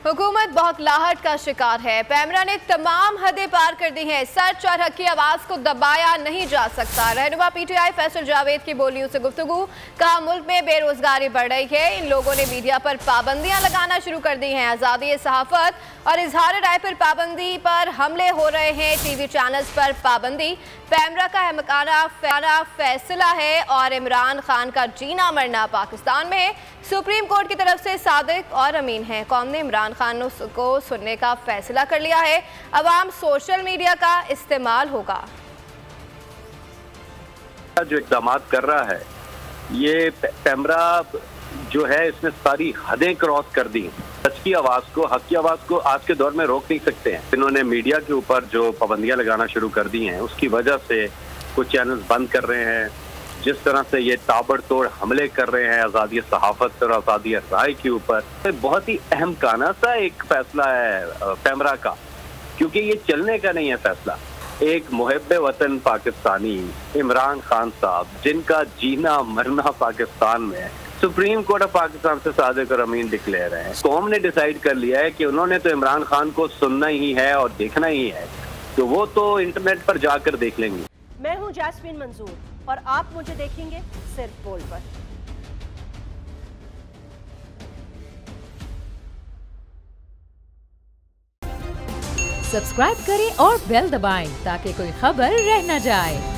हुकूमत बौखलाहट का शिकार है। पैमरा ने तमाम हदें पार कर दी हैं। सच और हक की आवाज को दबाया नहीं जा सकता। रहनुमा पीटीआई फैसल जावेद की बोलियों से गुफ्तगू। कहा मुल्क में बेरोजगारी बढ़ रही है, इन लोगों ने मीडिया पर पाबंदियां लगाना शुरू कर दी हैं। आज़ादी सहाफत और इजहार राय पर पाबंदी पर हमले हो रहे हैं। टीवी चैनल्स पर पाबंदी पैमरा का अहमकाना फैसला है और इमरान खान का जीना मरना पाकिस्तान में है। सुप्रीम कोर्ट की तरफ से सादिक और अमीन हैं। कौम ने इमरान खान को सुनने का फैसला कर लिया है। अवाम सोशल मीडिया का इस्तेमाल होगा। जो इक़दाम कर रहा है ये पैमरा जो है इसने सारी हदें क्रॉस कर दी। सच की आवाज़ को, हक की आवाज़ को आज के दौर में रोक नहीं सकते हैं। इन्होंने मीडिया के ऊपर जो पाबंदियां लगाना शुरू कर दी हैं उसकी वजह से कुछ चैनल्स बंद कर रहे हैं। जिस तरह से ये ताबड़तोड़ हमले कर रहे हैं आज़ादी सहाफत और आज़ादी राय के ऊपर, तो बहुत ही अहमकाना सा एक फैसला है पैमरा का, क्योंकि ये चलने का नहीं है फैसला। एक मुहब्बे वतन पाकिस्तानी इमरान खान साहब, जिनका जीना मरना पाकिस्तान में है, सुप्रीम कोर्ट ऑफ पाकिस्तान से सादिक और अमीन डिक्लेयर है। कौम ने डिसाइड कर लिया है कि उन्होंने तो इमरान खान को सुनना ही है और देखना ही है, तो वो तो इंटरनेट पर जाकर देख लेंगे। मैं हूं जैस्मीन मंजूर और आप मुझे देखेंगे सिर्फ बोल पर। सब्सक्राइब करें और बेल दबाएं ताकि कोई खबर रह न जाए।